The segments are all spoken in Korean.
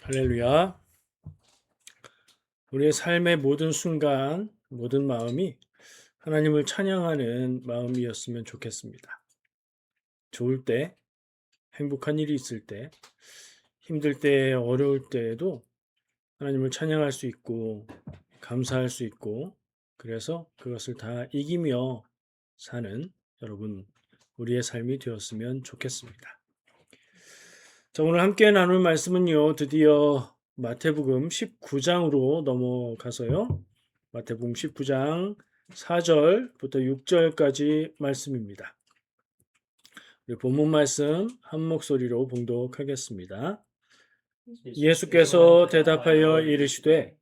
할렐루야. 우리의 삶의 모든 순간, 모든 마음이 하나님을 찬양하는 마음이었으면 좋겠습니다. 좋을 때, 행복한 일이 있을 때, 힘들 때, 어려울 때에도 하나님을 찬양할 수 있고, 감사할 수 있고, 그래서 그것을 다 이기며 사는 여러분, 우리의 삶이 되었으면 좋겠습니다. 자, 오늘 함께 나눌 말씀은요, 드디어 마태복음 19장으로 넘어가서요. 마태복음 19장 4절부터 6절까지 말씀입니다. 우리 본문 말씀 한 목소리로 봉독하겠습니다. 예수께서 대답하여 이르시되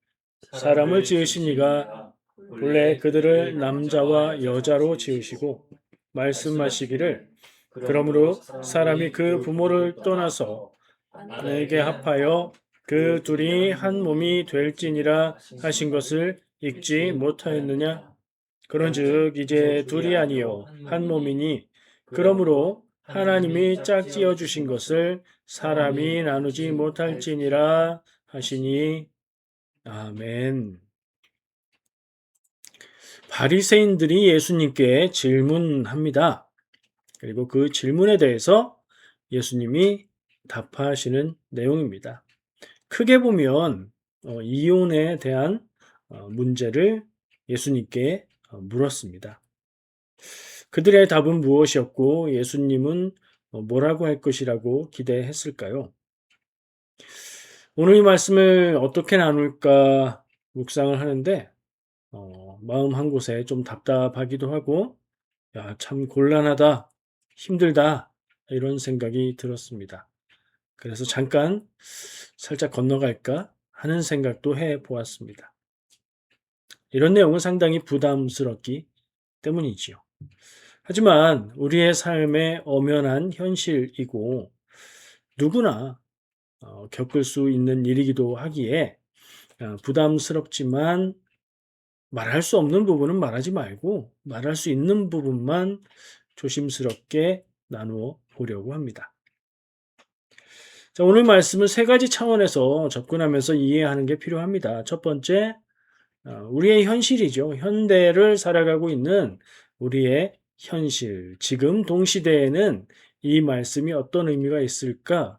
사람을 지으신 이가 본래 그들을 남자와 여자로 지으시고 말씀하시기를 그러므로 사람이 그 부모를 떠나서 아내에게 합하여 그 둘이 한 몸이 될지니라 하신 것을 읽지 못하였느냐? 그런즉 이제 둘이 아니요 한 몸이니 그러므로 하나님이 짝지어 주신 것을 사람이 나누지 못할지니라 하시니 아멘. 바리새인들이 예수님께 질문합니다. 그리고 그 질문에 대해서 예수님이 답하시는 내용입니다. 크게 보면 이혼에 대한 문제를 예수님께 물었습니다. 그들의 답은 무엇이었고 예수님은 뭐라고 할 것이라고 기대했을까요? 오늘 이 말씀을 어떻게 나눌까 묵상을 하는데 마음 한 곳에 좀 답답하기도 하고 야, 참 곤란하다, 힘들다 이런 생각이 들었습니다. 그래서 잠깐 살짝 건너갈까 하는 생각도 해 보았습니다. 이런 내용은 상당히 부담스럽기 때문이지요. 하지만 우리의 삶의 엄연한 현실이고 누구나 겪을 수 있는 일이기도 하기에 부담스럽지만 말할 수 없는 부분은 말하지 말고 말할 수 있는 부분만 조심스럽게 나누어 보려고 합니다. 자, 오늘 말씀은 세 가지 차원에서 접근하면서 이해하는 게 필요합니다. 첫 번째, 우리의 현실이죠. 현대를 살아가고 있는 우리의 현실. 지금 동시대에는 이 말씀이 어떤 의미가 있을까?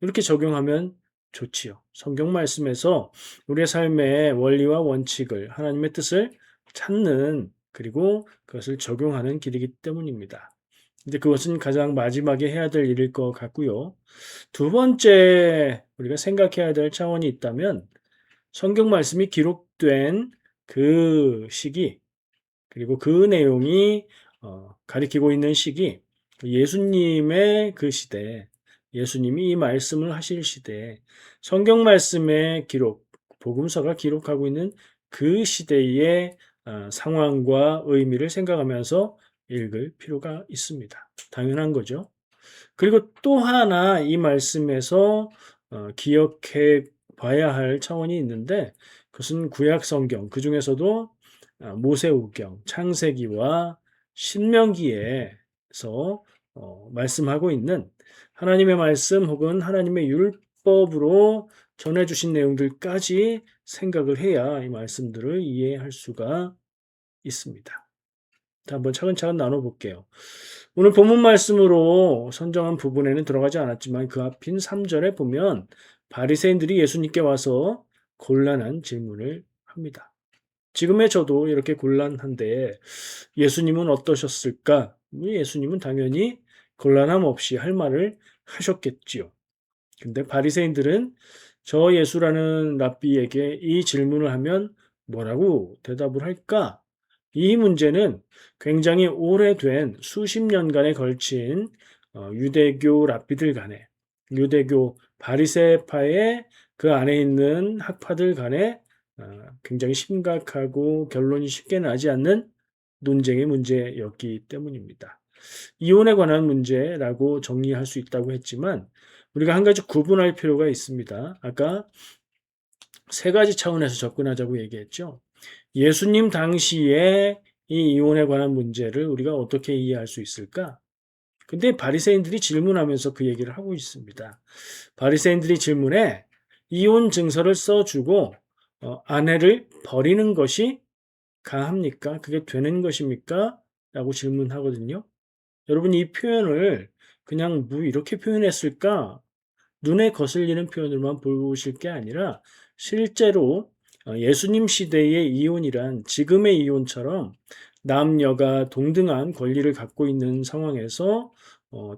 이렇게 적용하면 좋지요. 성경 말씀에서 우리의 삶의 원리와 원칙을, 하나님의 뜻을 찾는, 그리고 그것을 적용하는 길이기 때문입니다. 근데 그것은 가장 마지막에 해야 될 일일 것 같고요. 두 번째, 우리가 생각해야 될 차원이 있다면, 성경 말씀이 기록된 그 시기, 그리고 그 내용이 가리키고 있는 시기, 예수님의 그 시대, 예수님이 이 말씀을 하실 시대, 성경 말씀의 기록, 복음서가 기록하고 있는 그 시대의 상황과 의미를 생각하면서 읽을 필요가 있습니다. 당연한 거죠. 그리고 또 하나 이 말씀에서 기억해 봐야 할 차원이 있는데 그것은 구약 성경, 그 중에서도 모세오경, 창세기와 신명기에서 말씀하고 있는 하나님의 말씀 혹은 하나님의 율법으로 전해주신 내용들까지 생각을 해야 이 말씀들을 이해할 수가 있습니다. 자, 한번 차근차근 나눠볼게요. 오늘 본문 말씀으로 선정한 부분에는 들어가지 않았지만 그 앞인 3절에 보면 바리새인들이 예수님께 와서 곤란한 질문을 합니다. 지금의 저도 이렇게 곤란한데 예수님은 어떠셨을까? 예수님은 당연히 곤란함 없이 할 말을 하셨겠지요. 근데 바리새인들은 저 예수라는 랍비에게 이 질문을 하면 뭐라고 대답을 할까? 이 문제는 굉장히 오래된 수십 년간에 걸친 유대교 랍비들 간에 유대교 바리새파의 그 안에 있는 학파들 간에 굉장히 심각하고 결론이 쉽게 나지 않는 논쟁의 문제였기 때문입니다. 이혼에 관한 문제라고 정리할 수 있다고 했지만 우리가 한 가지 구분할 필요가 있습니다. 아까 세 가지 차원에서 접근하자고 얘기했죠. 예수님 당시에 이 이혼에 관한 문제를 우리가 어떻게 이해할 수 있을까? 근데 바리새인들이 질문하면서 그 얘기를 하고 있습니다. 바리새인들이 질문해 이혼 증서를 써주고 아내를 버리는 것이 가합니까? 그게 되는 것입니까? 라고 질문하거든요. 여러분 이 표현을 그냥 뭐 이렇게 표현했을까? 눈에 거슬리는 표현으로만 보실 게 아니라 실제로 예수님 시대의 이혼이란 지금의 이혼처럼 남녀가 동등한 권리를 갖고 있는 상황에서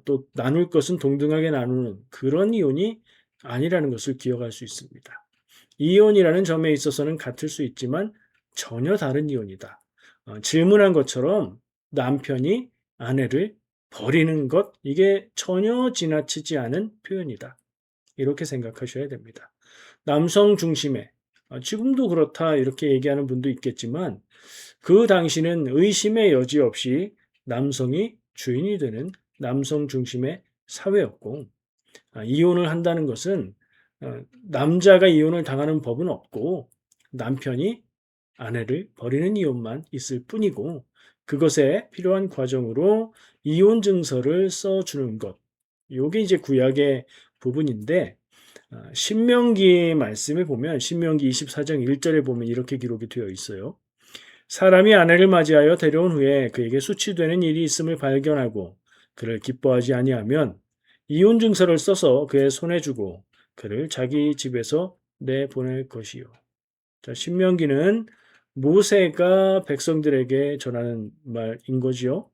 또 나눌 것은 동등하게 나누는 그런 이혼이 아니라는 것을 기억할 수 있습니다. 이혼이라는 점에 있어서는 같을 수 있지만 전혀 다른 이혼이다. 질문한 것처럼 남편이 아내를 버리는 것, 이게 전혀 지나치지 않은 표현이다. 이렇게 생각하셔야 됩니다. 남성 중심의, 지금도 그렇다 이렇게 얘기하는 분도 있겠지만 그 당시는 의심의 여지 없이 남성이 주인이 되는 남성 중심의 사회였고 이혼을 한다는 것은 남자가 이혼을 당하는 법은 없고 남편이 아내를 버리는 이혼만 있을 뿐이고 그것에 필요한 과정으로 이혼 증서를 써주는 것. 요게 이제 구약의 부분인데 신명기 말씀에 보면 신명기 24장 1절에 보면 이렇게 기록이 되어 있어요. 사람이 아내를 맞이하여 데려온 후에 그에게 수치되는 일이 있음을 발견하고 그를 기뻐하지 아니하면 이혼 증서를 써서 그의 손에 주고 그를 자기 집에서 내보낼 것이요. 자, 신명기는 모세가 백성들에게 전하는 말인 거지요.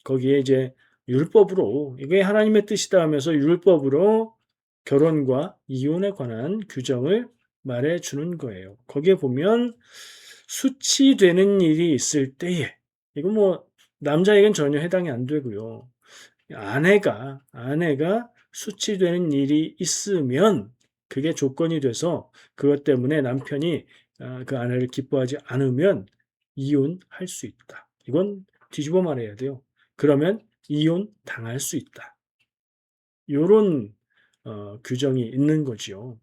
거기에 이제 율법으로 이게 하나님의 뜻이다 하면서 율법으로 결혼과 이혼에 관한 규정을 말해 주는 거예요. 거기에 보면 수치되는 일이 있을 때에 이건 뭐 남자에겐 전혀 해당이 안 되고요. 아내가 수치되는 일이 있으면 그게 조건이 돼서 그것 때문에 남편이 그 아내를 기뻐하지 않으면 이혼할 수 있다. 이건 뒤집어 말해야 돼요. 그러면 이혼 당할 수 있다. 요런 규정이 있는 거지요.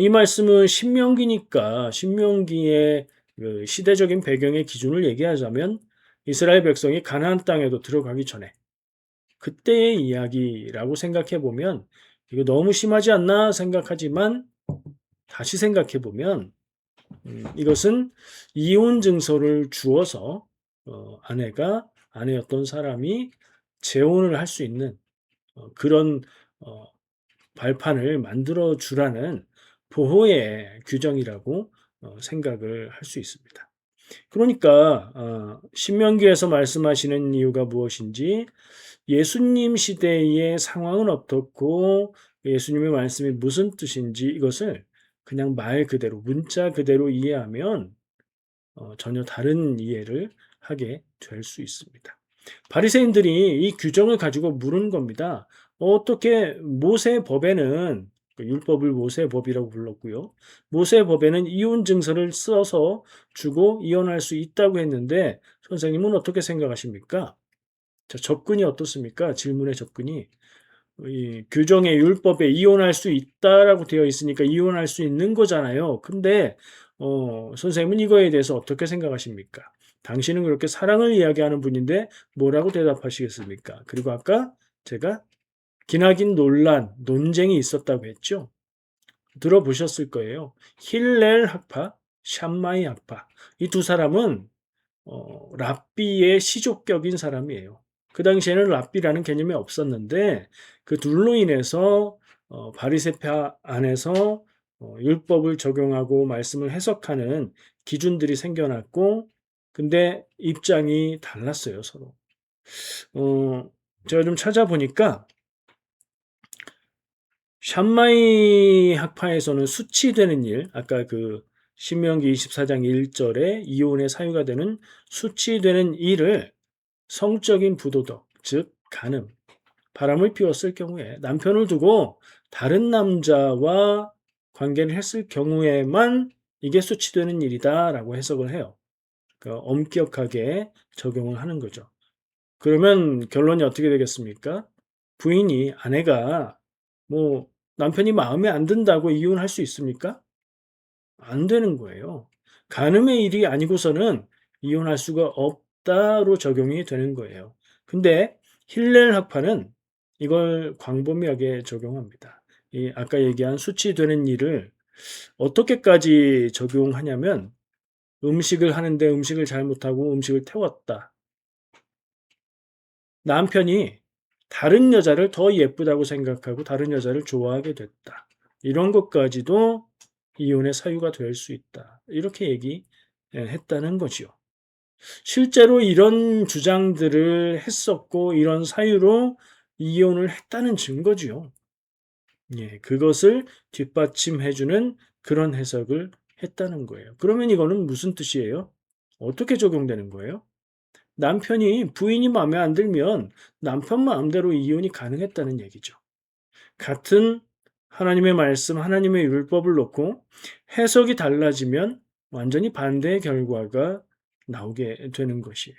이 말씀은 신명기니까 신명기의 그 시대적인 배경의 기준을 얘기하자면 이스라엘 백성이 가나안 땅에도 들어가기 전에 그때의 이야기라고 생각해 보면 이거 너무 심하지 않나 생각하지만 다시 생각해 보면 이것은 이혼 증서를 주어서 아내였던 사람이 재혼을 할 수 있는 그런 발판을 만들어 주라는 보호의 규정이라고 생각을 할 수 있습니다. 그러니까 신명기에서 말씀하시는 이유가 무엇인지 예수님 시대의 상황은 어떻고 예수님의 말씀이 무슨 뜻인지 이것을 그냥 말 그대로 문자 그대로 이해하면 전혀 다른 이해를 하게 될 수 있습니다. 바리새인들이 이 규정을 가지고 물은 겁니다. 어떻게 모세법에는 그 율법을 모세법이라고 불렀고요. 모세법에는 이혼 증서를 써서 주고 이혼할 수 있다고 했는데 선생님은 어떻게 생각하십니까? 자, 접근이 어떻습니까? 질문의 접근이 이 규정의 율법에 이혼할 수 있다라고 되어 있으니까 이혼할 수 있는 거잖아요. 근데 선생님은 이거에 대해서 어떻게 생각하십니까? 당신은 그렇게 사랑을 이야기하는 분인데 뭐라고 대답하시겠습니까? 그리고 아까 제가 기나긴 논쟁이 있었다고 했죠. 들어보셨을 거예요. 힐렐 학파, 샴마이 학파. 이 두 사람은 랍비의 시족격인 사람이에요. 그 당시에는 랍비라는 개념이 없었는데 그 둘로 인해서 바리새파 안에서 율법을 적용하고 말씀을 해석하는 기준들이 생겨났고 근데 입장이 달랐어요, 서로. 제가 좀 찾아보니까 샴마이 학파에서는 수치되는 일, 아까 그 신명기 24장 1절에 이혼의 사유가 되는 수치되는 일을 성적인 부도덕, 즉 간음, 바람을 피웠을 경우에 남편을 두고 다른 남자와 관계를 했을 경우에만 이게 수치되는 일이다라고 해석을 해요. 그러니까 엄격하게 적용을 하는 거죠. 그러면 결론이 어떻게 되겠습니까? 아내가 뭐 남편이 마음에 안 든다고 이혼할 수 있습니까? 안 되는 거예요. 간음의 일이 아니고서는 이혼할 수가 없다로 적용이 되는 거예요. 근데 힐렐 학파는 이걸 광범위하게 적용합니다. 이 아까 얘기한 수치되는 일을 어떻게까지 적용하냐면 음식을 하는데 음식을 잘못하고 음식을 태웠다. 남편이 다른 여자를 더 예쁘다고 생각하고 다른 여자를 좋아하게 됐다. 이런 것까지도 이혼의 사유가 될 수 있다. 이렇게 얘기했다는 거지요. 실제로 이런 주장들을 했었고 이런 사유로 이혼을 했다는 증거지요. 예, 그것을 뒷받침해주는 그런 해석을 했다는 거예요. 그러면 이거는 무슨 뜻이에요? 어떻게 적용되는 거예요? 남편이 부인이 마음에 안 들면 남편 마음대로 이혼이 가능했다는 얘기죠. 같은 하나님의 말씀, 하나님의 율법을 놓고 해석이 달라지면 완전히 반대의 결과가 나오게 되는 것이에요.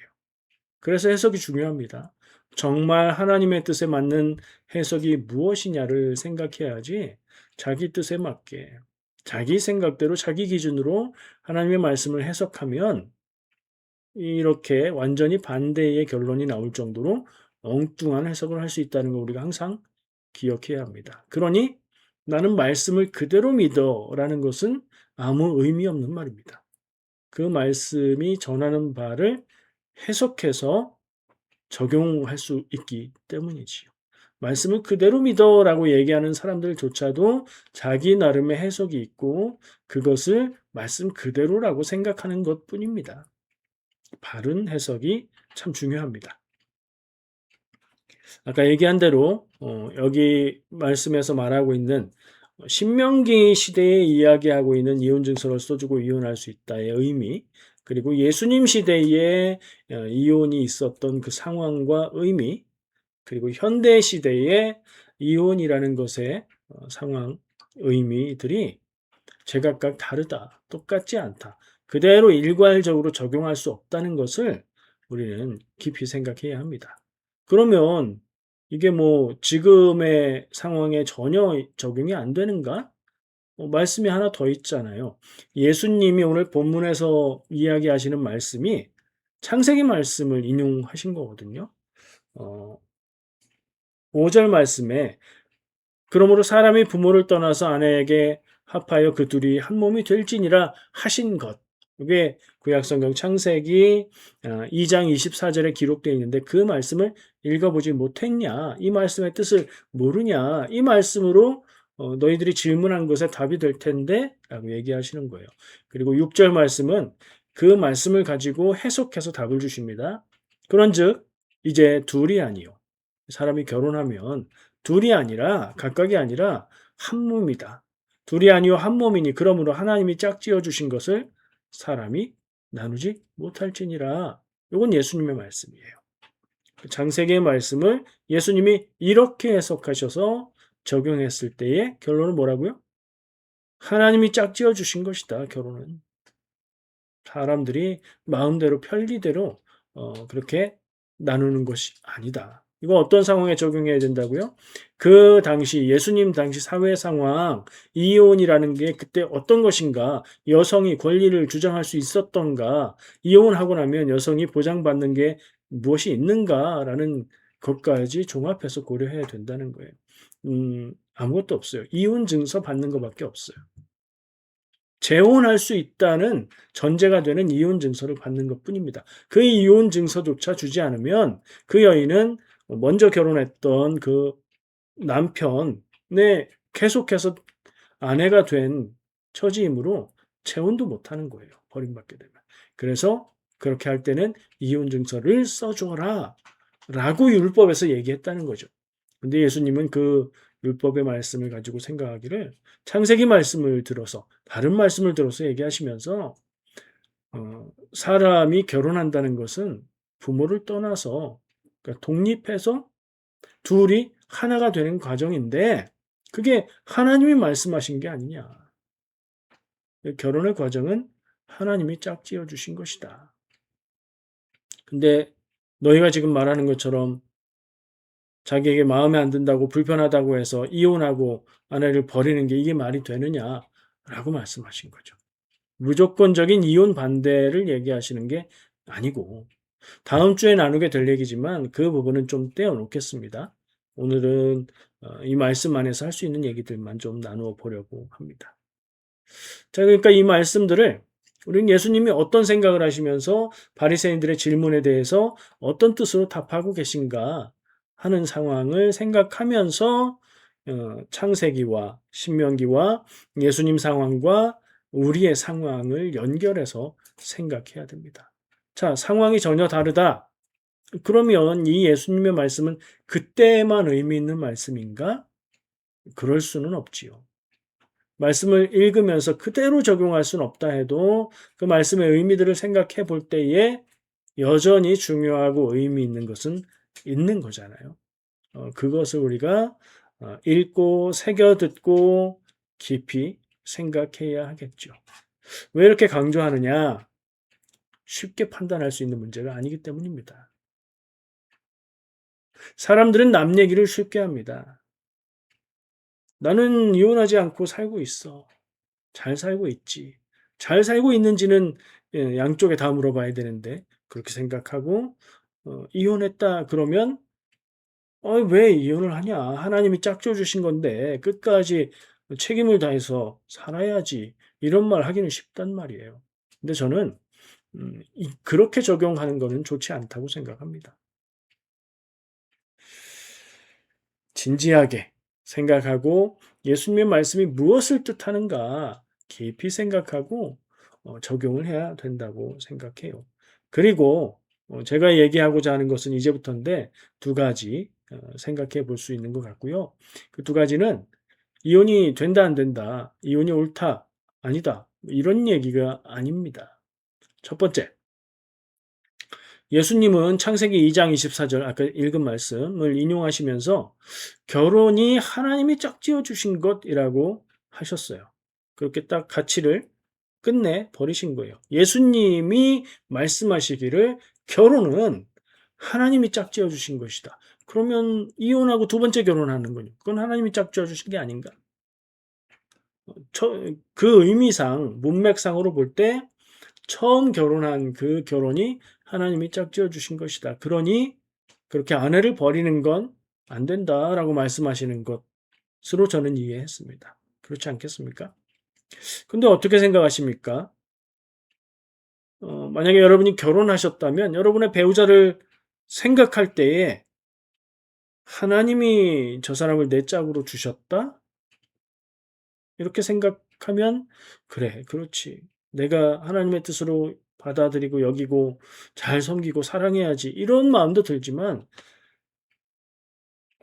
그래서 해석이 중요합니다. 정말 하나님의 뜻에 맞는 해석이 무엇이냐를 생각해야지 자기 뜻에 맞게 자기 생각대로 자기 기준으로 하나님의 말씀을 해석하면 이렇게 완전히 반대의 결론이 나올 정도로 엉뚱한 해석을 할 수 있다는 걸 우리가 항상 기억해야 합니다. 그러니 나는 말씀을 그대로 믿어라는 것은 아무 의미 없는 말입니다. 그 말씀이 전하는 바를 해석해서 적용할 수 있기 때문이지요. 말씀을 그대로 믿어라고 얘기하는 사람들조차도 자기 나름의 해석이 있고 그것을 말씀 그대로라고 생각하는 것뿐입니다. 바른 해석이 참 중요합니다. 아까 얘기한 대로 여기 말씀에서 말하고 있는 신명기 시대에 이야기하고 있는 이혼 증서를 써주고 이혼할 수 있다의 의미, 그리고 예수님 시대에 이혼이 있었던 그 상황과 의미, 그리고 현대 시대의 이혼이라는 것의 상황, 의미들이 제각각 다르다, 똑같지 않다, 그대로 일괄적으로 적용할 수 없다는 것을 우리는 깊이 생각해야 합니다. 그러면 이게 뭐 지금의 상황에 전혀 적용이 안 되는가? 말씀이 하나 더 있잖아요. 예수님이 오늘 본문에서 이야기하시는 말씀이 창세기 말씀을 인용하신 거거든요. 5절 말씀에 그러므로 사람이 부모를 떠나서 아내에게 합하여 그 둘이 한 몸이 될지니라 하신 것. 이게 구약성경 창세기 2장 24절에 기록되어 있는데 그 말씀을 읽어보지 못했냐? 이 말씀의 뜻을 모르냐? 이 말씀으로 너희들이 질문한 것에 답이 될 텐데 라고 얘기하시는 거예요. 그리고 6절 말씀은 그 말씀을 가지고 해석해서 답을 주십니다. 그런즉 이제 둘이 아니요. 사람이 결혼하면 둘이 아니라 각각이 아니라 한 몸이다. 둘이 아니요 한 몸이니 그러므로 하나님이 짝지어 주신 것을 사람이 나누지 못할지니라. 이건 예수님의 말씀이에요. 장세기의 말씀을 예수님이 이렇게 해석하셔서 적용했을 때의 결론은 뭐라고요? 하나님이 짝지어 주신 것이다. 결혼은 사람들이 마음대로 편리대로 그렇게 나누는 것이 아니다. 이거 어떤 상황에 적용해야 된다고요? 그 당시 예수님 당시 사회 상황 이혼이라는 게 그때 어떤 것인가? 여성이 권리를 주장할 수 있었던가? 이혼하고 나면 여성이 보장받는 게 무엇이 있는가라는 것까지 종합해서 고려해야 된다는 거예요. 아무것도 없어요. 이혼 증서 받는 것밖에 없어요. 재혼할 수 있다는 전제가 되는 이혼 증서를 받는 것뿐입니다. 그 이혼 증서조차 주지 않으면 그 여인은 먼저 결혼했던 그 남편의 계속해서 아내가 된 처지이므로 재혼도 못하는 거예요. 버림받게 되면. 그래서 그렇게 할 때는 이혼 증서를 써줘라 라고 율법에서 얘기했다는 거죠. 근데 예수님은 그 율법의 말씀을 가지고 생각하기를 창세기 말씀을 들어서 다른 말씀을 들어서 얘기하시면서 사람이 결혼한다는 것은 부모를 떠나서 그러니까 독립해서 둘이 하나가 되는 과정인데 그게 하나님이 말씀하신 게 아니냐. 결혼의 과정은 하나님이 짝지어 주신 것이다. 근데 너희가 지금 말하는 것처럼 자기에게 마음에 안 든다고 불편하다고 해서 이혼하고 아내를 버리는 게 이게 말이 되느냐라고 말씀하신 거죠. 무조건적인 이혼 반대를 얘기하시는 게 아니고 다음 주에 나누게 될 얘기지만 그 부분은 좀 떼어놓겠습니다. 오늘은 이 말씀 안에서 할 수 있는 얘기들만 좀 나누어 보려고 합니다. 자, 그러니까 이 말씀들을 우리는 예수님이 어떤 생각을 하시면서 바리새인들의 질문에 대해서 어떤 뜻으로 답하고 계신가 하는 상황을 생각하면서 창세기와 신명기와 예수님 상황과 우리의 상황을 연결해서 생각해야 됩니다. 자, 상황이 전혀 다르다. 그러면 이 예수님의 말씀은 그때만 의미 있는 말씀인가? 그럴 수는 없지요. 말씀을 읽으면서 그대로 적용할 수는 없다 해도 그 말씀의 의미들을 생각해 볼 때에 여전히 중요하고 의미 있는 것은 있는 거잖아요. 그것을 우리가 읽고 새겨 듣고 깊이 생각해야 하겠죠. 왜 이렇게 강조하느냐? 쉽게 판단할 수 있는 문제가 아니기 때문입니다. 사람들은 남 얘기를 쉽게 합니다. 나는 이혼하지 않고 살고 있어. 잘 살고 있지. 잘 살고 있는지는 양쪽에 다 물어봐야 되는데 그렇게 생각하고 이혼했다 그러면 왜 이혼을 하냐? 하나님이 짝져 주신 건데 끝까지 책임을 다해서 살아야지. 이런 말 하기는 쉽단 말이에요. 근데 저는 그렇게 적용하는 거는 좋지 않다고 생각합니다. 진지하게 생각하고 예수님의 말씀이 무엇을 뜻하는가 깊이 생각하고 적용을 해야 된다고 생각해요. 그리고 제가 얘기하고자 하는 것은 이제부터인데 두 가지 생각해 볼 수 있는 것 같고요. 그 두 가지는 이혼이 된다 안 된다, 이혼이 옳다 아니다 이런 얘기가 아닙니다. 첫 번째, 예수님은 창세기 2장 24절 아까 읽은 말씀을 인용하시면서 결혼이 하나님이 짝지어 주신 것이라고 하셨어요. 그렇게 딱 가치를 끝내 버리신 거예요. 예수님이 말씀하시기를 결혼은 하나님이 짝지어 주신 것이다. 그러면 이혼하고 두 번째 결혼하는 거니 그건 하나님이 짝지어 주신 게 아닌가? 그 의미상 문맥상으로 볼 때 처음 결혼한 그 결혼이 하나님이 짝지어 주신 것이다. 그러니 그렇게 아내를 버리는 건 안 된다라고 말씀하시는 것으로 저는 이해했습니다. 그렇지 않겠습니까? 근데 어떻게 생각하십니까? 만약에 여러분이 결혼하셨다면 여러분의 배우자를 생각할 때에 하나님이 저 사람을 내 짝으로 주셨다? 이렇게 생각하면 그래, 그렇지. 내가 하나님의 뜻으로 받아들이고 여기고 잘 섬기고 사랑해야지. 이런 마음도 들지만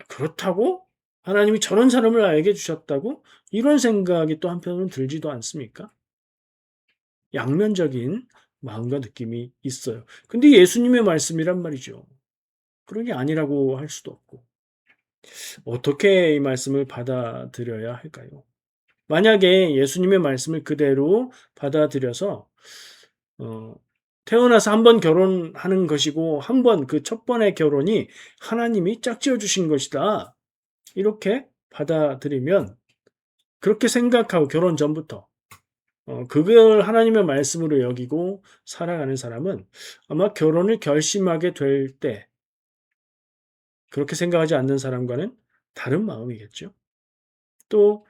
그렇다고? 하나님이 저런 사람을 알게 주셨다고? 이런 생각이 또 한편으로는 들지도 않습니까? 양면적인 마음과 느낌이 있어요. 근데 예수님의 말씀이란 말이죠. 그런 게 아니라고 할 수도 없고. 어떻게 이 말씀을 받아들여야 할까요? 만약에 예수님의 말씀을 그대로 받아들여서 어, 태어나서 한 번 결혼하는 것이고 한 번 그 첫 번의 결혼이 하나님이 짝지어 주신 것이다. 이렇게 받아들이면 그렇게 생각하고 결혼 전부터 그걸 하나님의 말씀으로 여기고 살아가는 사람은 아마 결혼을 결심하게 될 때 그렇게 생각하지 않는 사람과는 다른 마음이겠죠. 또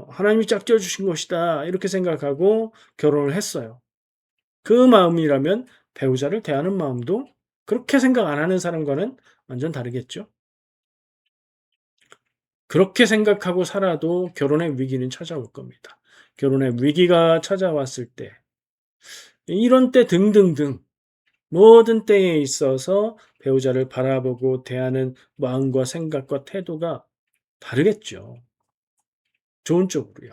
하나님이 짝지어 주신 것이다 이렇게 생각하고 결혼을 했어요. 그 마음이라면 배우자를 대하는 마음도 그렇게 생각 안 하는 사람과는 완전 다르겠죠. 그렇게 생각하고 살아도 결혼의 위기는 찾아올 겁니다. 결혼의 위기가 찾아왔을 때 이런 때 등등등 모든 때에 있어서 배우자를 바라보고 대하는 마음과 생각과 태도가 다르겠죠. 좋은 쪽으로요.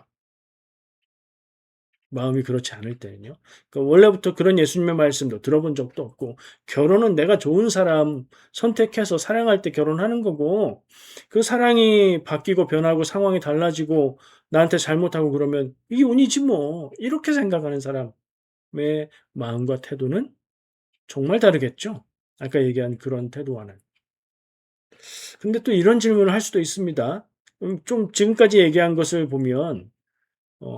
마음이 그렇지 않을 때는요. 그러니까 원래부터 그런 예수님의 말씀도 들어본 적도 없고 결혼은 내가 좋은 사람 선택해서 사랑할 때 결혼하는 거고 그 사랑이 바뀌고 변하고 상황이 달라지고 나한테 잘못하고 그러면 이혼이지 뭐 이렇게 생각하는 사람의 마음과 태도는 정말 다르겠죠. 아까 얘기한 그런 태도와는. 근데 또 이런 질문을 할 수도 있습니다. 좀 지금까지 얘기한 것을 보면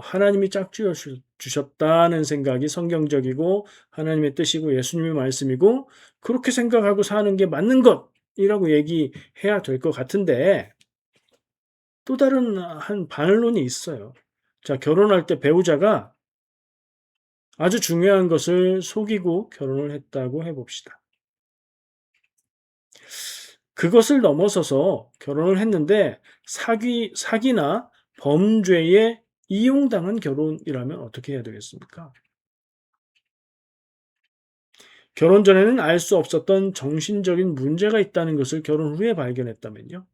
하나님이 짝지어 주셨다는 생각이 성경적이고 하나님의 뜻이고 예수님의 말씀이고 그렇게 생각하고 사는 게 맞는 것 이라고 얘기해야 될 것 같은데 또 다른 한 반론이 있어요. 자, 결혼할 때 배우자가 아주 중요한 것을 속이고 결혼을 했다고 해 봅시다. 그것을 넘어서서 결혼을 했는데 사기나 범죄에 이용당한 결혼이라면 어떻게 해야 되겠습니까? 결혼 전에는 알 수 없었던 정신적인 문제가 있다는 것을 결혼 후에 발견했다면요.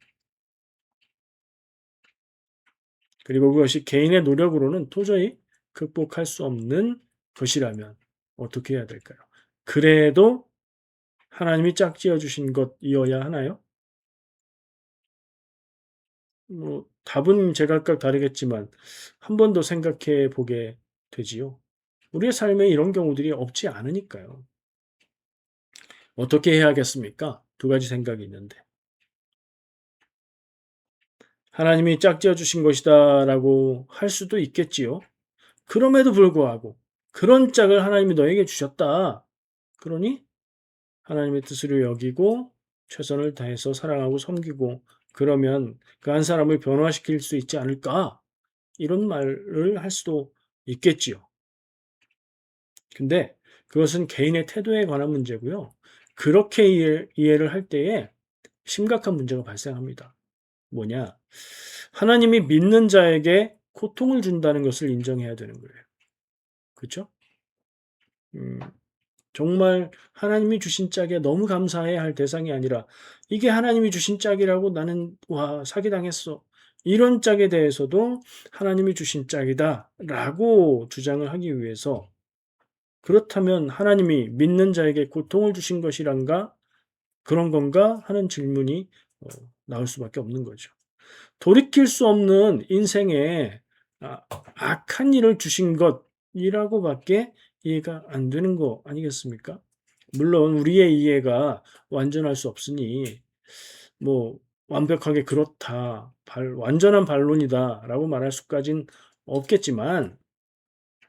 그리고 그것이 개인의 노력으로는 도저히 극복할 수 없는 것이라면 어떻게 해야 될까요? 그래도 하나님이 짝지어 주신 것이어야 하나요? 뭐 답은 제각각 다르겠지만 한 번 더 생각해 보게 되지요. 우리의 삶에 이런 경우들이 없지 않으니까요. 어떻게 해야겠습니까? 두 가지 생각이 있는데. 하나님이 짝지어 주신 것이다라고 할 수도 있겠지요. 그럼에도 불구하고 그런 짝을 하나님이 너에게 주셨다. 그러니 하나님의 뜻으로 여기고 최선을 다해서 사랑하고 섬기고 그러면 그 한 사람을 변화시킬 수 있지 않을까? 이런 말을 할 수도 있겠지요. 근데 그것은 개인의 태도에 관한 문제고요. 그렇게 이해를 할 때에 심각한 문제가 발생합니다. 뭐냐? 하나님이 믿는 자에게 고통을 준다는 것을 인정해야 되는 거예요. 그렇죠? 음, 정말 하나님이 주신 짝에 너무 감사해야 할 대상이 아니라 이게 하나님이 주신 짝이라고 나는 와 사기당했어. 이런 짝에 대해서도 하나님이 주신 짝이다라고 주장을 하기 위해서 그렇다면 하나님이 믿는 자에게 고통을 주신 것이란가 그런 건가 하는 질문이 어, 나올 수밖에 없는 거죠. 돌이킬 수 없는 인생에 악한 일을 주신 것이라고밖에 이해가 안 되는 거 아니겠습니까? 물론 우리의 이해가 완전할 수 없으니 뭐 완벽하게 그렇다, 완전한 반론이다라고 말할 수까진 없겠지만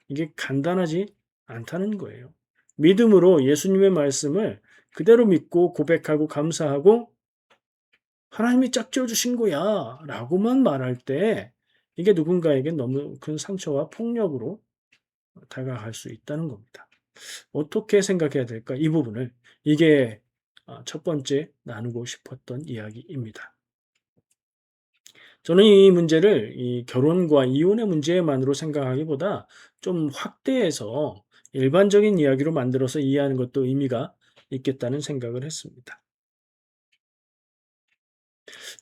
이게 간단하지 않다는 거예요. 믿음으로 예수님의 말씀을 그대로 믿고 고백하고 감사하고 하나님이 짝지어 주신 거야 라고만 말할 때 이게 누군가에게 너무 큰 상처와 폭력으로 다가갈 수 있다는 겁니다. 어떻게 생각해야 될까? 이 부분을 이게 첫 번째 나누고 싶었던 이야기입니다. 저는 이 문제를 이 결혼과 이혼의 문제만으로 생각하기보다 좀 확대해서 일반적인 이야기로 만들어서 이해하는 것도 의미가 있겠다는 생각을 했습니다.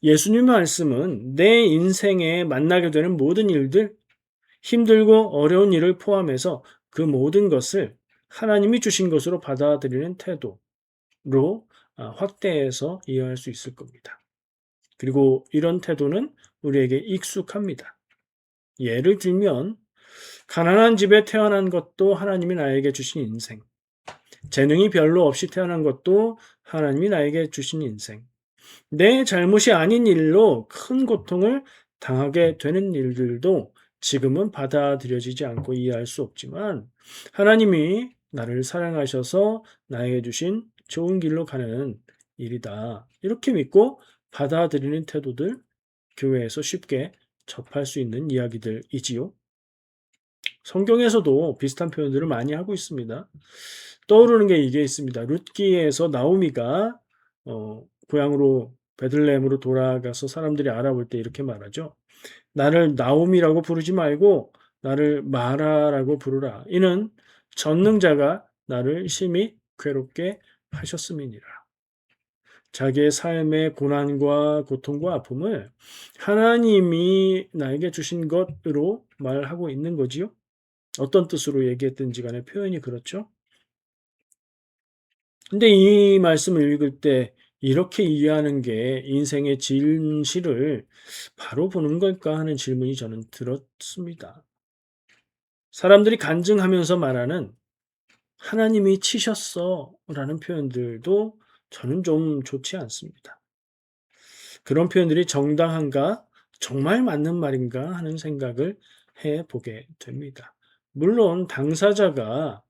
예수님 말씀은 내 인생에 만나게 되는 모든 일들, 힘들고 어려운 일을 포함해서 그 모든 것을 하나님이 주신 것으로 받아들이는 태도로 확대해서 이해할 수 있을 겁니다. 그리고 이런 태도는 우리에게 익숙합니다. 예를 들면 가난한 집에 태어난 것도 하나님이 나에게 주신 인생, 재능이 별로 없이 태어난 것도 하나님이 나에게 주신 인생, 내 잘못이 아닌 일로 큰 고통을 당하게 되는 일들도 지금은 받아들여지지 않고 이해할 수 없지만 하나님이 나를 사랑하셔서 나에게 주신 좋은 길로 가는 일이다. 이렇게 믿고 받아들이는 태도들 교회에서 쉽게 접할 수 있는 이야기들이지요. 성경에서도 비슷한 표현들을 많이 하고 있습니다. 떠오르는 게 이게 있습니다. 룻기에서 나오미가 고향으로 베들레헴으로 돌아가서 사람들이 알아볼 때 이렇게 말하죠. 나를 나오미라고 부르지 말고 나를 마라라고 부르라. 이는 전능자가 나를 심히 괴롭게 하셨음이니라. 자기의 삶의 고난과 고통과 아픔을 하나님이 나에게 주신 것으로 말하고 있는 거지요. 어떤 뜻으로 얘기했든지 간에 표현이 그렇죠. 근데 이 말씀을 읽을 때 이렇게 이해하는 게 인생의 진실을 바로 보는 걸까 하는 질문이 저는 들었습니다. 사람들이 간증하면서 말하는 하나님이 치셨어 라는 표현들도 저는 좀 좋지 않습니다. 그런 표현들이 정당한가? 정말 맞는 말인가? 하는 생각을 해 보게 됩니다. 물론 당사자가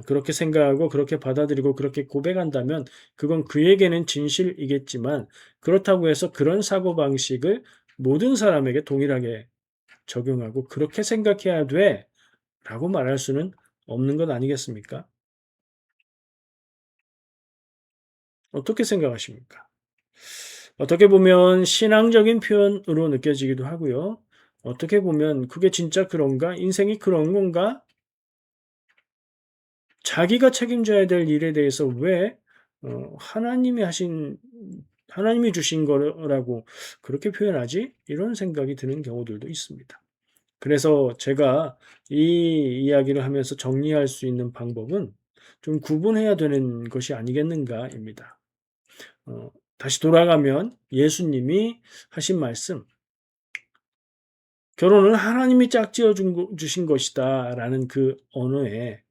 그렇게 생각하고 그렇게 받아들이고 그렇게 고백한다면 그건 그에게는 진실이겠지만 그렇다고 해서 그런 사고방식을 모든 사람에게 동일하게 적용하고 그렇게 생각해야 돼 라고 말할 수는 없는 것 아니겠습니까? 어떻게 생각하십니까? 어떻게 보면 신앙적인 표현으로 느껴지기도 하고요. 어떻게 보면 그게 진짜 그런가? 인생이 그런 건가? 자기가 책임져야 될 일에 대해서 왜 하나님이 주신 거라고 그렇게 표현하지? 이런 생각이 드는 경우들도 있습니다. 그래서 제가 이 이야기를 하면서 정리할 수 있는 방법은 좀 구분해야 되는 것이 아니겠는가입니다. 다시 돌아가면 예수님이 하신 말씀, 결혼은 하나님이 짝지어 주신 것이다라는 그 언어의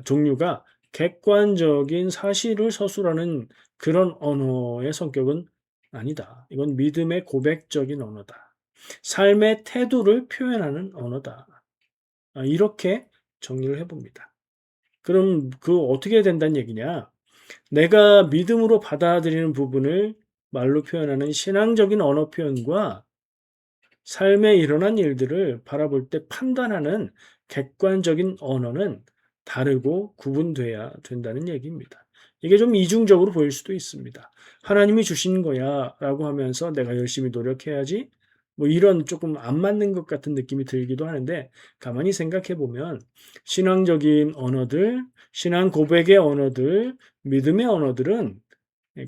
종류가 객관적인 사실을 서술하는 그런 언어의 성격은 아니다. 이건 믿음의 고백적인 언어다. 삶의 태도를 표현하는 언어다. 이렇게 정리를 해봅니다. 그럼 그 어떻게 된다는 얘기냐? 내가 믿음으로 받아들이는 부분을 말로 표현하는 신앙적인 언어 표현과 삶에 일어난 일들을 바라볼 때 판단하는 객관적인 언어는 다르고 구분돼야 된다는 얘기입니다. 이게 좀 이중적으로 보일 수도 있습니다. 하나님이 주신 거야 라고 하면서 내가 열심히 노력해야지 뭐 이런 조금 안 맞는 것 같은 느낌이 들기도 하는데 가만히 생각해 보면 신앙적인 언어들, 신앙 고백의 언어들, 믿음의 언어들은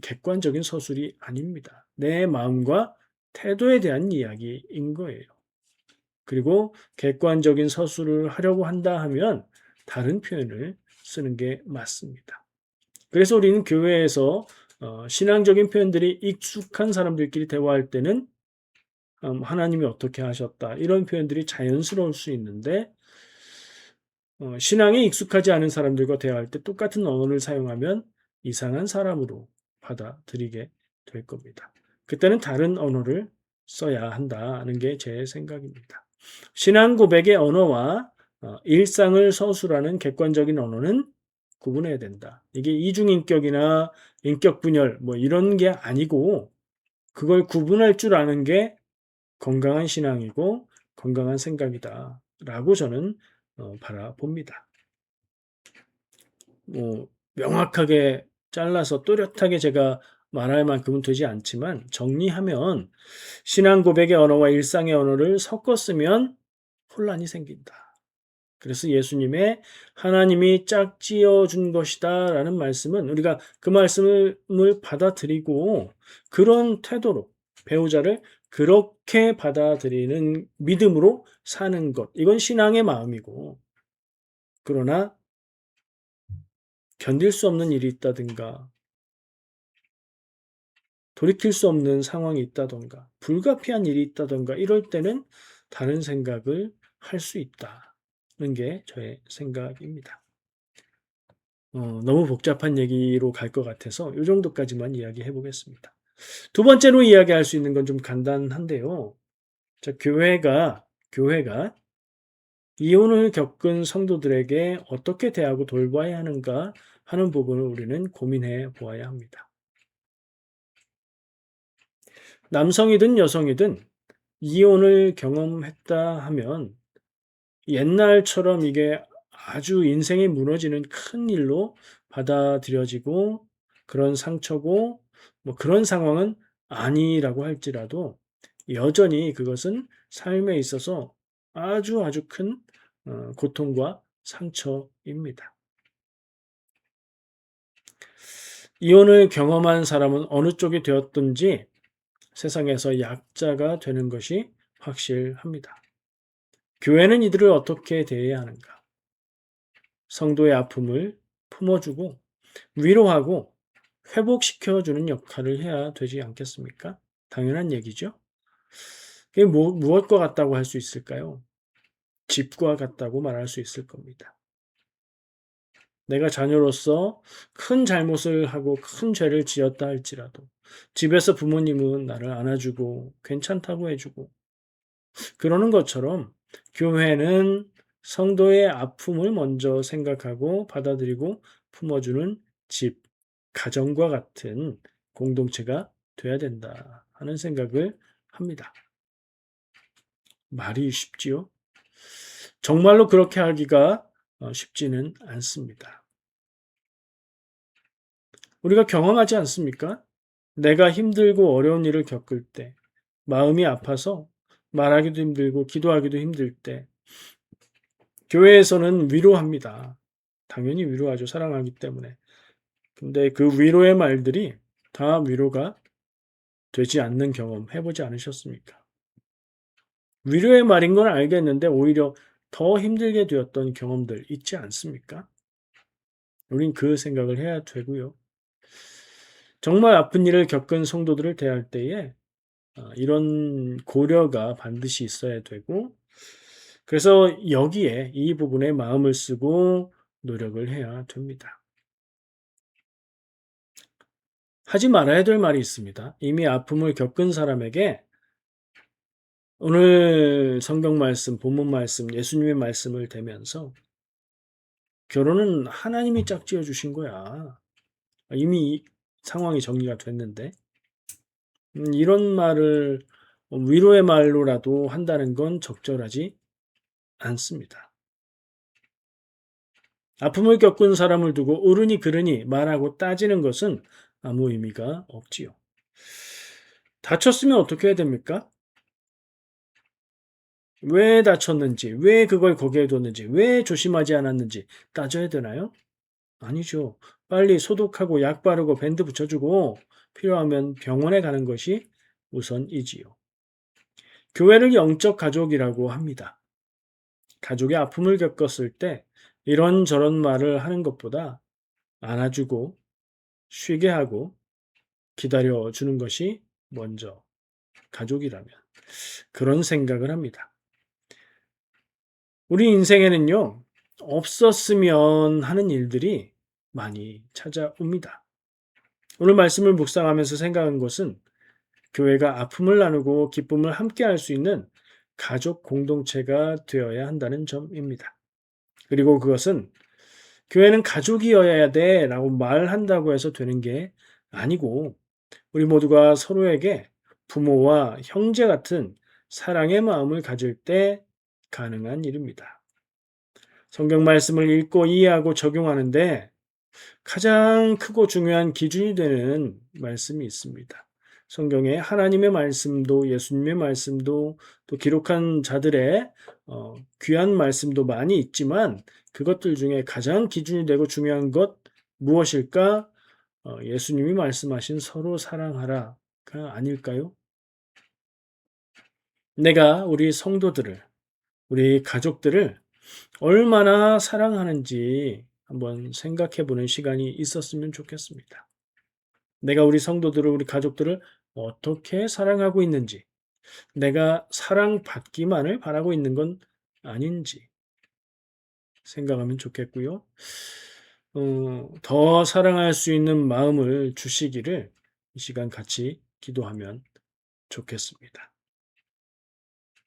객관적인 서술이 아닙니다. 내 마음과 태도에 대한 이야기인 거예요. 그리고 객관적인 서술을 하려고 한다 하면 다른 표현을 쓰는 게 맞습니다. 그래서 우리는 교회에서 신앙적인 표현들이 익숙한 사람들끼리 대화할 때는 하나님이 어떻게 하셨다 이런 표현들이 자연스러울 수 있는데 신앙에 익숙하지 않은 사람들과 대화할 때 똑같은 언어를 사용하면 이상한 사람으로 받아들이게 될 겁니다. 그때는 다른 언어를 써야 한다는 게 제 생각입니다. 신앙 고백의 언어와 일상을 서술하는 객관적인 언어는 구분해야 된다. 이게 이중인격이나 인격분열 뭐 이런 게 아니고 그걸 구분할 줄 아는 게 건강한 신앙이고 건강한 생각이다. 라고 저는 바라봅니다. 뭐 명확하게 잘라서 또렷하게 제가 말할 만큼은 되지 않지만 정리하면 신앙 고백의 언어와 일상의 언어를 섞어 쓰면 혼란이 생긴다. 그래서 예수님의 하나님이 짝지어 준 것이다 라는 말씀은 우리가 그 말씀을 받아들이고 그런 태도로 배우자를 그렇게 받아들이는 믿음으로 사는 것. 이건 신앙의 마음이고 그러나 견딜 수 없는 일이 있다든가 돌이킬 수 없는 상황이 있다든가 불가피한 일이 있다든가 이럴 때는 다른 생각을 할 수 있다는 게 저의 생각입니다. 너무 복잡한 얘기로 갈 것 같아서 이 정도까지만 이야기해 보겠습니다. 두 번째로 이야기할 수 있는 건 좀 간단한데요. 자, 교회가 이혼을 겪은 성도들에게 어떻게 대하고 돌봐야 하는가 하는 부분을 우리는 고민해 보아야 합니다. 남성이든 여성이든 이혼을 경험했다 하면 옛날처럼 이게 아주 인생이 무너지는 큰 일로 받아들여지고 그런 상처고 뭐 그런 상황은 아니라고 할지라도 여전히 그것은 삶에 있어서 아주 큰 고통과 상처입니다. 이혼을 경험한 사람은 어느 쪽이 되었든지 세상에서 약자가 되는 것이 확실합니다. 교회는 이들을 어떻게 대해야 하는가? 성도의 아픔을 품어주고 위로하고 회복시켜주는 역할을 해야 되지 않겠습니까? 당연한 얘기죠. 그게 무엇과 같다고 할 수 있을까요? 집과 같다고 말할 수 있을 겁니다. 내가 자녀로서 큰 잘못을 하고 큰 죄를 지었다 할지라도 집에서 부모님은 나를 안아주고 괜찮다고 해주고 그러는 것처럼 교회는 성도의 아픔을 먼저 생각하고 받아들이고 품어주는 집, 가정과 같은 공동체가 돼야 된다 하는 생각을 합니다. 말이 쉽지요? 정말로 그렇게 하기가 쉽지는 않습니다. 우리가 경험하지 않습니까? 내가 힘들고 어려운 일을 겪을 때, 마음이 아파서 말하기도 힘들고 기도하기도 힘들 때, 교회에서는 위로합니다. 당연히 위로하죠. 사랑하기 때문에. 근데 그 위로의 말들이 다 위로가 되지 않는 경험 해보지 않으셨습니까? 위로의 말인 건 알겠는데 오히려 더 힘들게 되었던 경험들 있지 않습니까? 우린 그 생각을 해야 되고요. 정말 아픈 일을 겪은 성도들을 대할 때에 이런 고려가 반드시 있어야 되고, 그래서 여기에 이 부분에 마음을 쓰고 노력을 해야 됩니다. 하지 말아야 될 말이 있습니다. 이미 아픔을 겪은 사람에게 오늘 성경 말씀, 본문 말씀, 예수님의 말씀을 대면서 결혼은 하나님이 짝지어 주신 거야. 이미 상황이 정리가 됐는데 이런 말을 위로의 말로라도 한다는 건 적절하지 않습니다. 아픔을 겪은 사람을 두고 옳으니 그르니 말하고 따지는 것은 아무 의미가 없지요. 다쳤으면 어떻게 해야 됩니까? 왜 다쳤는지, 왜 그걸 거기에 뒀는지, 왜 조심하지 않았는지 따져야 되나요? 아니죠. 빨리 소독하고 약 바르고 밴드 붙여주고 필요하면 병원에 가는 것이 우선이지요. 교회를 영적 가족이라고 합니다. 가족이 아픔을 겪었을 때 이런저런 말을 하는 것보다 안아주고 쉬게 하고 기다려주는 것이 먼저 가족이라면 그런 생각을 합니다. 우리 인생에는요, 없었으면 하는 일들이 많이 찾아옵니다. 오늘 말씀을 묵상하면서 생각한 것은 교회가 아픔을 나누고 기쁨을 함께 할 수 있는 가족 공동체가 되어야 한다는 점입니다. 그리고 그것은 교회는 가족이어야 돼 라고 말한다고 해서 되는 게 아니고 우리 모두가 서로에게 부모와 형제 같은 사랑의 마음을 가질 때 가능한 일입니다. 성경 말씀을 읽고 이해하고 적용하는데 가장 크고 중요한 기준이 되는 말씀이 있습니다. 성경에 하나님의 말씀도 예수님의 말씀도 또 기록한 자들의 귀한 말씀도 많이 있지만 그것들 중에 가장 기준이 되고 중요한 것 무엇일까? 예수님이 말씀하신 서로 사랑하라가 아닐까요? 내가 우리 성도들을, 우리 가족들을 얼마나 사랑하는지 한번 생각해 보는 시간이 있었으면 좋겠습니다. 내가 우리 성도들을, 우리 가족들을 어떻게 사랑하고 있는지, 내가 사랑받기만을 바라고 있는 건 아닌지 생각하면 좋겠고요. 더 사랑할 수 있는 마음을 주시기를 이 시간 같이 기도하면 좋겠습니다.